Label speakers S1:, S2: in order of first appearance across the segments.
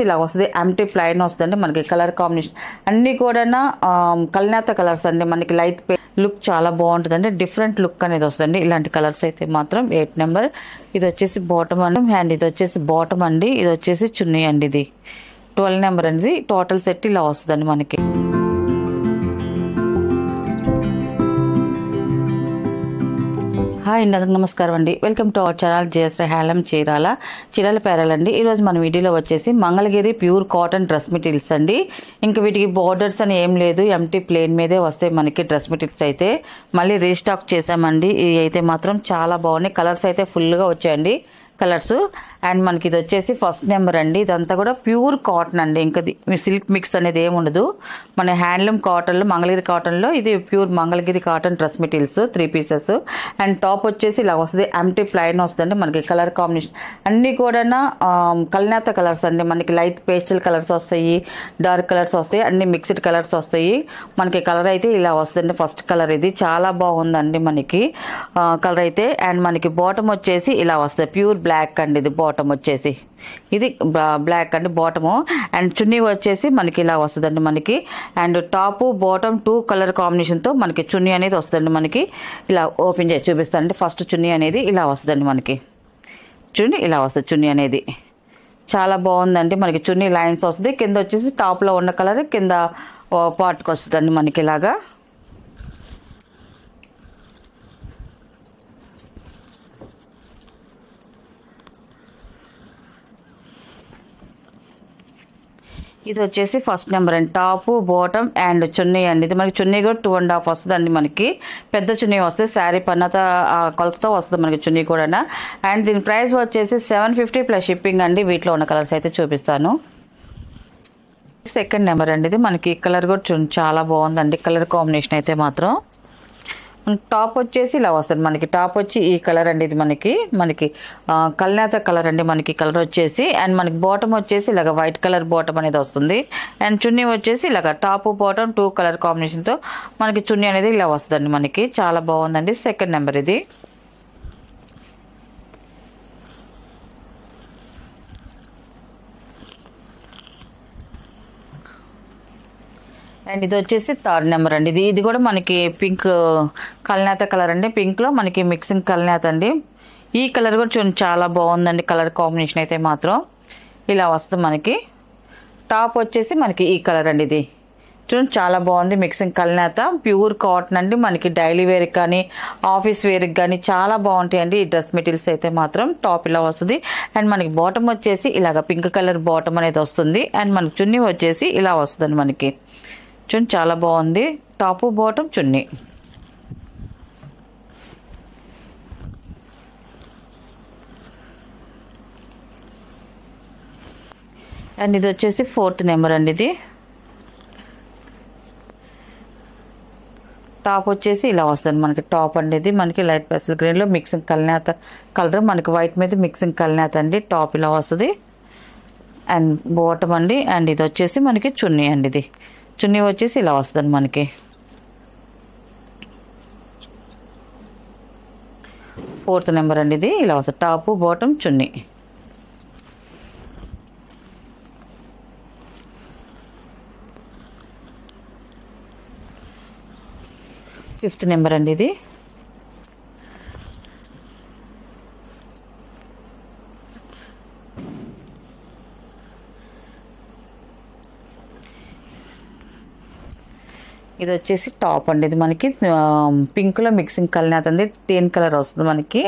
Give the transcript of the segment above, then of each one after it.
S1: ఇలా వస్తుంది. Empty plain వస్తుంది మనకి. కలర్ కాంబినేషన్ అన్నీ కూడా కల్నేత కలర్స్ అండి. మనకి లైట్ లుక్ చాలా బాగుంటుంది అండి. డిఫరెంట్ లుక్ అనేది వస్తుంది. ఇలాంటి కలర్స్ అయితే మాత్రం 8 నెంబర్. ఇది వచ్చేసి బాటమ్ అండి. హ్యాండ్ ఇది వచ్చేసి బాటమ్ అండి. ఇది వచ్చేసి చున్నీ అండి. ఇది 12 నెంబర్ అనేది. టోటల్ సెట్ ఇలా వస్తుందండి మనకి. హాయ్ అండి, అందరికి నమస్కారం అండి. Welcome to our channel JSR handloom Chirala పేరాలండి. ఈరోజు మన వీడియోలో వచ్చేసి Mangalagiri pure cotton dress materials అండి. ఇంకా వీటికి బార్డర్స్ అని ఏం లేదు, ఎంటీ ప్లేన్ మీదే వస్తాయి మనకి డ్రెస్ మెటీరియల్స్ అయితే. మళ్ళీ రీస్టాక్ చేసామండి. ఇవి అయితే మాత్రం చాలా బాగున్నాయి. కలర్స్ అయితే ఫుల్గా వచ్చాయండి కలర్స్. అండ్ మనకి ఇది వచ్చేసి ఫస్ట్ నెంబర్ అండి. ఇదంతా కూడా ప్యూర్ కాటన్ అండి. ఇంకా సిల్క్ మిక్స్ అనేది ఏమి ఉండదు. మన హ్యాండ్లూమ్ కాటన్లో, మంగళగిరి కాటన్లో ఇది pure Mangalagiri cotton dress materials 3 pieces. And top వచ్చేసి ఇలా వస్తుంది. ఎంటీ ప్లైన్ వస్తుంది మనకి. కలర్ కాంబినేషన్ అన్నీ కూడా కల్నేత కలర్స్ అండి. మనకి లైట్ పేస్టల్ కలర్స్ వస్తాయి, డార్క్ కలర్స్ వస్తాయి, అన్ని మిక్స్డ్ కలర్స్ వస్తాయి మనకి. కలర్ అయితే ఇలా వస్తుంది. ఫస్ట్ కలర్ ఇది చాలా బాగుందండి మనకి కలర్ అయితే. అండ్ మనకి బాటమ్ వచ్చేసి ఇలా వస్తుంది. ప్యూర్ బ్లాక్ అండి. ఇది బాటమ్ వచ్చేసి ఇది బ్లాక్ అండి బాటము. అండ్ చున్నీ వచ్చేసి మనకి ఇలా వస్తుందండి మనకి. అండ్ టాప్ బాటమ్ 2 కలర్ కాంబినేషన్తో మనకి చున్నీ అనేది వస్తుందండి మనకి. ఇలా ఓపెన్ చేసి చూపిస్తానండి. ఫస్ట్ చున్నీ అనేది ఇలా వస్తుందండి మనకి. చూడండి ఇలా వస్తుంది చున్నీ అనేది. చాలా బాగుందండి మనకి. చున్నీ లైన్స్ వస్తుంది. కింద వచ్చేసి టాప్లో ఉన్న కలర్ కింద పార్ట్కి వస్తుందండి మనకి ఇలాగా. ఇది వచ్చేసి ఫస్ట్ నెంబర్ అండి. టాప్ బాటమ్ అండ్ చున్నీ అండి. ఇది మనకి చున్నీ కూడా 2.5 వస్తుందండి మనకి. పెద్ద చున్నీ వస్తుంది. శారీ పన్నత కొలతతో వస్తుంది మనకి చున్నీ కూడా. అండ్ దీని ప్రైస్ వచ్చేసి 750 ప్లస్ షిప్పింగ్ అండి. వీటిలో ఉన్న కలర్స్ అయితే చూపిస్తాను. సెకండ్ నెంబర్ అండి. ఇది మనకి కలర్ కూడా చాలా బాగుందండి. కలర్ కాంబినేషన్ అయితే మాత్రం. టాప్ వచ్చేసి ఇలా వస్తుంది మనకి. టాప్ వచ్చి ఈ కలర్ అండి. ఇది మనకి కల్నేత కలర్ అండి మనకి కలర్ వచ్చేసి. అండ్ మనకి బాటమ్ వచ్చేసి ఇలాగ వైట్ కలర్ బాటమ్ అనేది వస్తుంది. అండ్ చున్నీ వచ్చేసి ఇలాగ టాప్ బాటమ్ 2 కలర్ కాంబినేషన్తో మనకి చున్నీ అనేది ఇలా వస్తుందండి మనకి. చాలా బాగుందండి. సెకండ్ నెంబర్ ఇది. అండ్ ఇది వచ్చేసి థర్డ్ నెంబర్ అండి. ఇది కూడా మనకి పింక్ కల్నేత కలర్ అండి. పింక్లో మనకి మిక్సింగ్ కల్నేత అండి. ఈ కలర్ కూడా చూడండి చాలా బాగుందండి. కలర్ కాంబినేషన్ అయితే మాత్రం ఇలా వస్తుంది మనకి. టాప్ వచ్చేసి మనకి ఈ కలర్ అండి. ఇది చూడండి చాలా బాగుంది. మిక్సింగ్ కల్నేత ప్యూర్ కాటన్ అండి. మనకి డైలీ వేర్కి కానీ ఆఫీస్ వేర్కి కానీ చాలా బాగుంటాయండి ఈ డ్రెస్ మెటీరియల్స్ అయితే మాత్రం. టాప్ ఇలా వస్తుంది. అండ్ మనకి బాటమ్ వచ్చేసి ఇలాగ పింక్ కలర్ బాటమ్ అనేది వస్తుంది. అండ్ మనకి చున్నీ వచ్చేసి ఇలా వస్తుంది మనకి. చూడండి చాలా బాగుంది. Top bottom chunni. అండ్ ఇది వచ్చేసి 4th నెంబర్ అండి. ఇది టాప్ వచ్చేసి ఇలా వస్తుంది మనకి. టాప్ అండి ఇది మనకి లైట్ పెసల్ గ్రీన్లో మిక్సింగ్ కల్నేత కలర్ మనకి వైట్ మీద మిక్సింగ్ కల్నేత అండి. టాప్ ఇలా వస్తుంది. అండ్ బాటమ్ అండి. అండ్ ఇది వచ్చేసి మనకి చున్నీ అండి. ఇది చున్నీ వచ్చేసి ఇలా వస్తుంది మనకి. 4th నెంబర్ అండి. ఇది ఇలా వస్తుంది. టాప్ బాటమ్ చున్నీ. 5th నెంబర్ అండి. ఇది ఇది వచ్చేసి టాప్ అండి. ఇది మనకి పింక్లో మిక్సింగ్ కల్నేత అండి. తేన్ కలర్ వస్తుంది మనకి.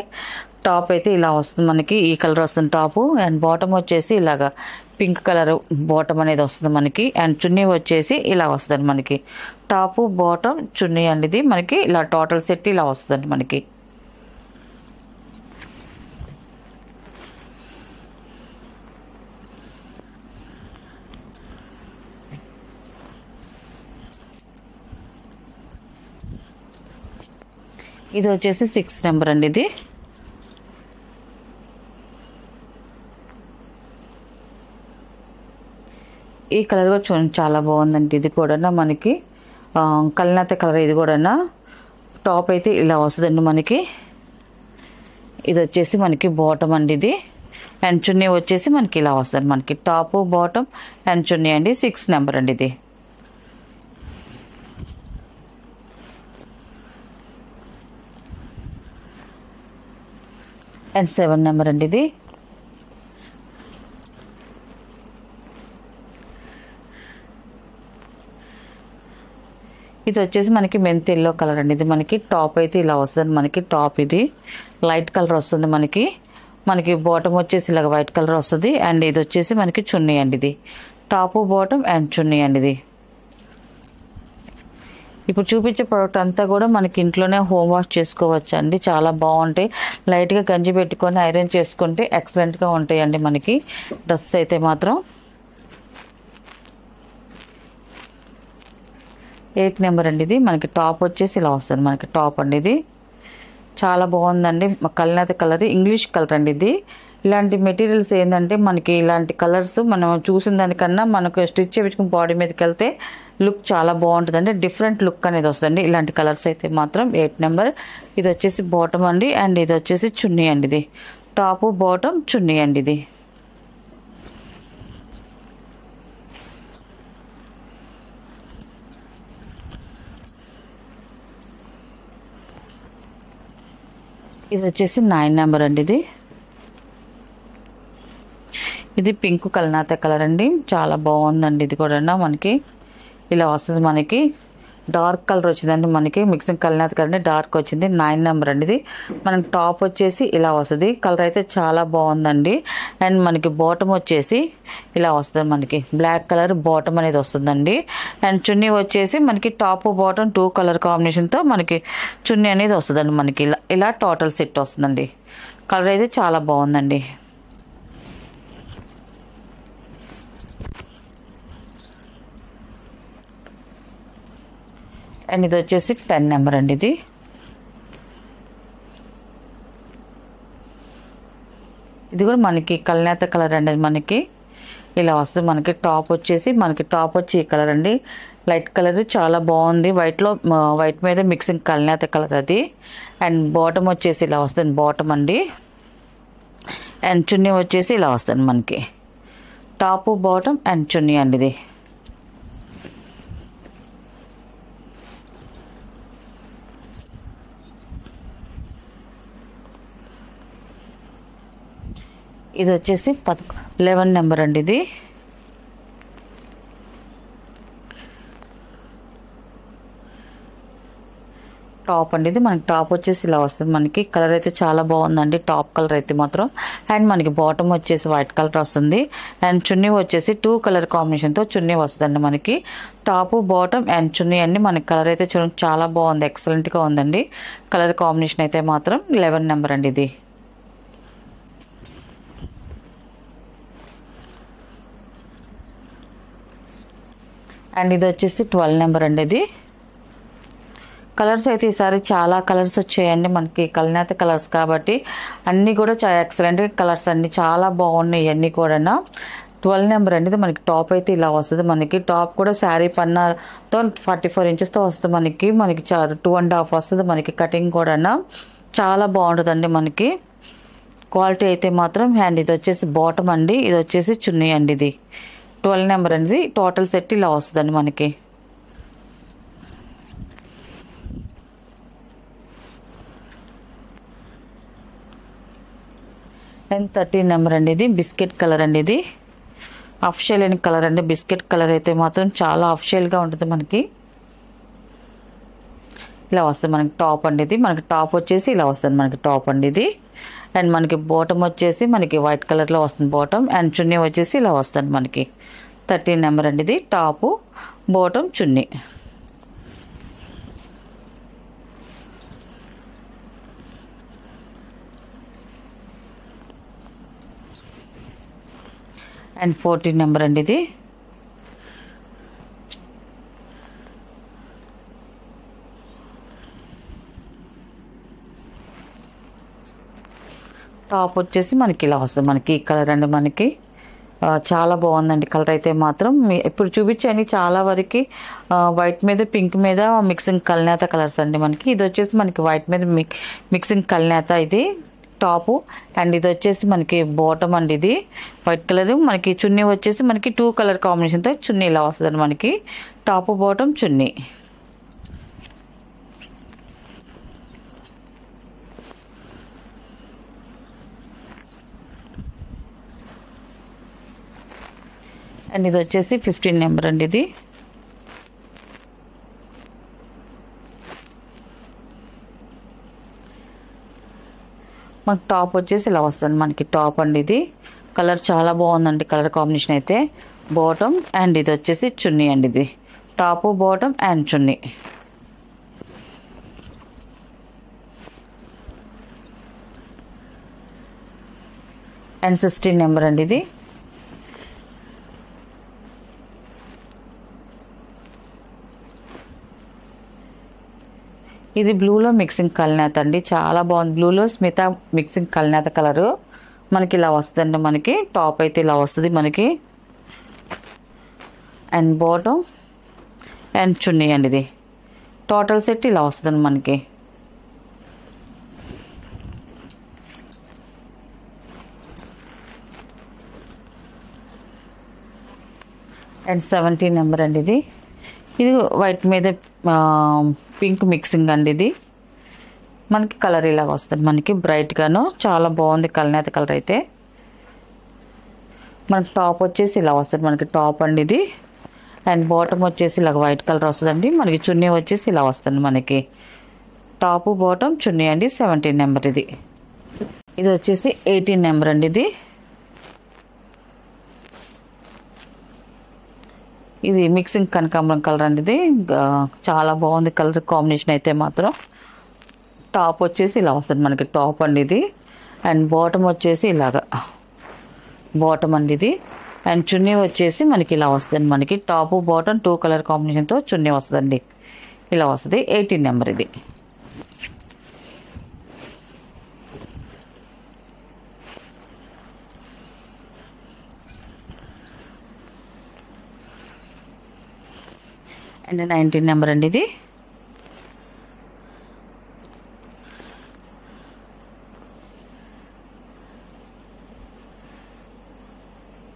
S1: టాప్ అయితే ఇలా వస్తుంది మనకి. ఈ కలర్ వస్తుంది టాపు. అండ్ బాటమ్ వచ్చేసి ఇలాగా పింక్ కలర్ బాటమ్ అనేది వస్తుంది మనకి. అండ్ చున్నీ వచ్చేసి ఇలా వస్తుంది మనకి. టాపు బాటమ్ చున్నీ అండి. ఇది మనకి ఇలా టోటల్ సెట్ ఇలా వస్తుందండి మనకి. ఇది వచ్చేసి 6th నెంబర్ అండి. ఇది ఈ కలర్ కూడా చూడండి చాలా బాగుందండి. ఇది కూడా మనకి కల్నేత కలర్. ఇది కూడా టాప్ అయితే ఇలా వస్తుందండి మనకి. ఇది వచ్చేసి మనకి బాటమ్ అండి. ఇది అండ్ చున్నీ వచ్చేసి మనకి ఇలా వస్తుంది మనకి టాప్ బాటమ్ అండ్ చున్నీ అండి 6 నెంబర్ అండి ఇది. అండ్ 7 నెంబర్ అండి ఇది. ఇది వచ్చేసి మనకి మెంత్ ఎల్లో కలర్ అండి. ఇది మనకి టాప్ అయితే ఇలా వస్తుంది మనకి టాప్ ఇది లైట్ కలర్ వస్తుంది మనకి బాటమ్ వచ్చేసి ఇలాగ వైట్ కలర్ వస్తుంది. అండ్ ఇది వచ్చేసి మనకి చున్నీ అండి ఇది టాప్ బాటమ్ అండ్ చున్నీ అండి ఇది. ఇప్పుడు చూపించే ప్రోడక్ట్ అంతా కూడా మనకి ఇంట్లోనే హోమ్ వాష్ చేసుకోవచ్చు అండి. చాలా బాగుంటాయి. లైట్గా గంజి పెట్టుకొని ఐరన్ చేసుకుంటే ఎక్సలెంట్గా ఉంటాయండి మనకి డ్రెస్ అయితే మాత్రం. 8 నెంబర్ అండి ఇది. మనకి టాప్ వచ్చేసి ఇలా వస్తుంది మనకి టాప్ అండి ఇది. చాలా బాగుందండి. కల్నేత కలర్ ఇంగ్లీష్ కలర్ అండి ఇది. ఇలాంటి మెటీరియల్స్ ఏంటంటే మనకి ఇలాంటి కలర్స్ మనం చూసిన దానికన్నా మనకు స్టిచ్ చేయించుకుని బాడీ మీదకి వెళ్తే లుక్ చాలా బాగుంటుందండి. డిఫరెంట్ లుక్ అనేది వస్తుంది ఇలాంటి కలర్స్ అయితే మాత్రం. 8 నెంబర్. ఇది వచ్చేసి బాటమ్ అండి అండ్ ఇది వచ్చేసి చున్నీ అండి ఇది టాప్ బాటమ్ చున్నీ అండి ఇది. ఇది వచ్చేసి 9 నెంబర్ అండి ఇది. ఇది పింక్ కల్నాత కలర్ అండి. చాలా బాగుందండి. ఇది కూడా మనకి ఇలా వస్తుంది మనకి డార్క్ కలర్ వచ్చిందండి మనకి మిక్సింగ్ కల్నాత కలర్ డార్క్ వచ్చింది. 9 నెంబర్ అండి ఇది. మనకి టాప్ వచ్చేసి ఇలా వస్తుంది. కలర్ అయితే చాలా బాగుందండి. అండ్ మనకి బాటమ్ వచ్చేసి ఇలా వస్తుంది మనకి బ్లాక్ కలర్ బాటమ్ అనేది వస్తుందండి. అండ్ చున్నీ వచ్చేసి మనకి టాప్ బాటమ్ 2 కలర్ కాంబినేషన్తో మనకి చున్నీ అనేది వస్తుందండి మనకి ఇలా టోటల్ సెట్ వస్తుందండి. కలర్ అయితే చాలా బాగుందండి. అండ్ ఇది వచ్చేసి 10 నెంబర్ అండి ఇది. ఇది కూడా మనకి కల్నేత కలర్ అండి మనకి ఇలా వస్తుంది మనకి టాప్ వచ్చేసి ఈ కలర్ అండి లైట్ కలర్ చాలా బాగుంది. వైట్ మీద మిక్సింగ్ కల్నేత కలర్ అది. అండ్ బాటమ్ వచ్చేసి ఇలా వస్తుంది బాటమ్ అండి. అండ్ చున్నీ వచ్చేసి ఇలా వస్తుంది మనకి టాప్ బాటమ్ అండ్ చున్నీ అండి ఇది. ఇది వచ్చేసి 11 నెంబర్ అండి ఇది. టాప్ అండి ఇది. మనకి టాప్ వచ్చేసి ఇలా వస్తుంది మనకి కలర్ అయితే చాలా బాగుందండి టాప్ కలర్ అయితే మాత్రం. అండ్ మనకి బాటమ్ వచ్చేసి వైట్ కలర్ వస్తుంది. అండ్ చున్నీ వచ్చేసి 2 కలర్ కాంబినేషన్తో చున్నీ వస్తుందండి మనకి టాప్ బాటమ్ అండ్ చున్నీ అండి. మనకి కలర్ అయితే చూడండి చాలా బాగుంది ఎక్సలెంట్గా ఉందండి కలర్ కాంబినేషన్ అయితే మాత్రం. 11 నెంబర్ అండి ఇది. అండ్ ఇది వచ్చేసి 12 నెంబర్ అండి ఇది. కలర్స్ అయితే ఈసారి చాలా కలర్స్ వచ్చాయండి మనకి కల్నేత కలర్స్ కాబట్టి అన్నీ కూడా చాలా ఎక్సలెంట్ కలర్స్ అండి. చాలా బాగున్నాయి అన్నీ కూడా. 12 నెంబర్ అండి ఇది. మనకి టాప్ అయితే ఇలా వస్తుంది మనకి టాప్ కూడా శారీ పన్నాతో 44 ఇంచెస్తో వస్తుంది మనకి 2.5 వస్తుంది మనకి కటింగ్ కూడా చాలా బాగుంటుందండి మనకి క్వాలిటీ అయితే మాత్రం. అండ్ ఇది వచ్చేసి బాటమ్ అండి ఇది వచ్చేసి చున్నీ అండి ఇది 12 నెంబర్ అనేది టోటల్ సెట్ ఇలా వస్తుందండి మనకి. అండ్ 13 నెంబర్ అండి ఇది. బిస్కెట్ కలర్ అండి ఇది. అఫిషియల్ అయిన కలర్ అండి. బిస్కెట్ కలర్ అయితే మాత్రం చాలా అఫిషియల్గా ఉంటుంది మనకి. ఇలా వస్తుంది మనకి టాప్ అండి ఇది. మనకి టాప్ వచ్చేసి ఇలా వస్తుంది మనకి టాప్ అండి ఇది. అండ్ మనకి బాటమ్ వచ్చేసి మనకి వైట్ కలర్లో వస్తుంది బాటమ్. అండ్ చున్నీ వచ్చేసి ఇలా వస్తుంది మనకి 13 నెంబర్ అండి ఇది. Top bottom chunni. And 14 number అండి ఇది. టాప్ వచ్చేసి మనకి ఇలా వస్తుంది మనకి ఈ కలర్ అండి మనకి చాలా బాగుందండి కలర్ అయితే మాత్రం. ఇప్పుడు చూపించండి చాలా వరకు వైట్ మీద పింక్ మీద మిక్సింగ్ కల్నేత కలర్స్ అండి మనకి. ఇది వచ్చేసి మనకి వైట్ మీద మిక్సింగ్ కల్నేత ఇది టాపు అండ్ ఇది వచ్చేసి మనకి బాటమ్ అండి. ఇది వైట్ కలర్, మనకి చున్నీ వచ్చేసి మనకి 2 కలర్ కాంబినేషన్తో చున్నీ ఇలా వస్తుందండి. మనకి టాపు బాటమ్ చున్నీ. అండ్ ఇది వచ్చేసి 15 నెంబర్ అండి. ఇది మనకి టాప్ వచ్చేసి ఇలా వస్తుంది. మనకి టాప్ అండి. ఇది కలర్ చాలా బాగుందండి. కలర్ కాంబినేషన్ అయితే బాటమ్ అండ్ ఇది వచ్చేసి చున్నీ అండి. ఇది top bottom and chunni. And 16 number అండి. ఇది ఇది బ్లూలో మిక్సింగ్ కల్నేత అండి. చాలా బాగుంది. బ్లూలో స్మిత మిక్సింగ్ కల్నేత కలరు మనకి ఇలా వస్తుందండి. మనకి టాప్ అయితే ఇలా వస్తుంది మనకి. అండ్ బాటమ్ అండ్ చున్నీ అండి. ఇది టోటల్ సెట్ ఇలా వస్తుందండి మనకి. అండ్ 17 నెంబర్ అండి. ఇది వైట్ మీద పింక్ మిక్సింగ్ అండి. ఇది మనకి కలర్ ఇలాగ వస్తుంది మనకి బ్రైట్గాను. చాలా బాగుంది కల్నేత కలర్ అయితే. మనకి టాప్ వచ్చేసి ఇలా వస్తుంది మనకి టాప్ అండి. ఇది అండ్ బాటమ్ వచ్చేసి ఇలాగ వైట్ కలర్ వస్తుందండి. మనకి చున్నీ వచ్చేసి ఇలా వస్తుంది మనకి. టాపు బాటమ్ చున్నీ అండి. 17 నెంబర్. ఇది వచ్చేసి 18 నెంబర్ అండి. ఇది మిక్సింగ్ కనకాంబరం కలర్ అండి. ఇది చాలా బాగుంది కలర్ కాంబినేషన్ అయితే మాత్రం. టాప్ వచ్చేసి ఇలా వస్తుంది మనకి టాప్ అండి. ఇది అండ్ బాటమ్ వచ్చేసి ఇలాగా బాటమ్ అండి. ఇది అండ్ చున్నీ వచ్చేసి మనకి ఇలా వస్తుంది మనకి. టాపు బాటమ్ 2 కలర్ కాంబినేషన్తో చున్నీ వస్తుందండి. ఇలా వస్తుంది. 18 నెంబర్. ఇది అండ్ 19 నెంబర్ అండి.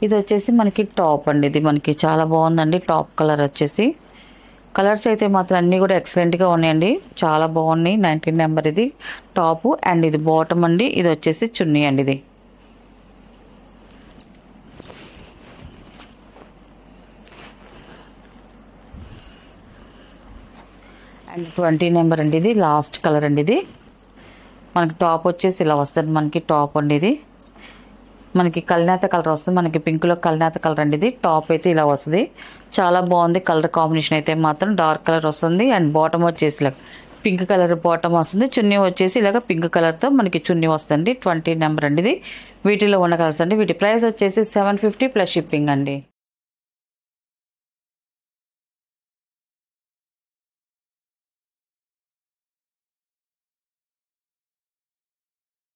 S1: ఇది వచ్చేసి మనకి టాప్ అండి. ఇది మనకి చాలా బాగుందండి. టాప్ కలర్ వచ్చేసి కలర్స్ అయితే మాత్రం అన్నీ కూడా ఎక్సలెంట్గా ఉన్నాయండి. చాలా బాగున్నాయి. 19 నెంబర్. ఇది టాపు అండ్ ఇది బాటమ్ అండి. ఇది వచ్చేసి చున్నీ అండి. ఇది అండ్ 20 నెంబర్ అండి. ఇది లాస్ట్ కలర్ అండి. ఇది మనకి టాప్ వచ్చేసి ఇలా వస్తుంది మనకి టాప్ అండి. ఇది మనకి కల్నేత కలర్ వస్తుంది మనకి. పింక్లో కల్నేత కలర్ అండి. ఇది టాప్ అయితే ఇలా వస్తుంది. చాలా బాగుంది కలర్ కాంబినేషన్ అయితే మాత్రం. డార్క్ కలర్ వస్తుంది అండ్ బాటమ్ వచ్చేసి ఇలా పింక్ కలర్ బాటమ్ వస్తుంది. చున్నీ వచ్చేసి ఇలాగ పింక్ కలర్తో మనకి చున్నీ వస్తుంది. 20 నెంబర్ అండి. ఇది వీటిలో ఉన్న కలర్స్ అండి. వీటి ప్రైస్ వచ్చేసి 750 ప్లస్ షిప్పింగ్ అండి.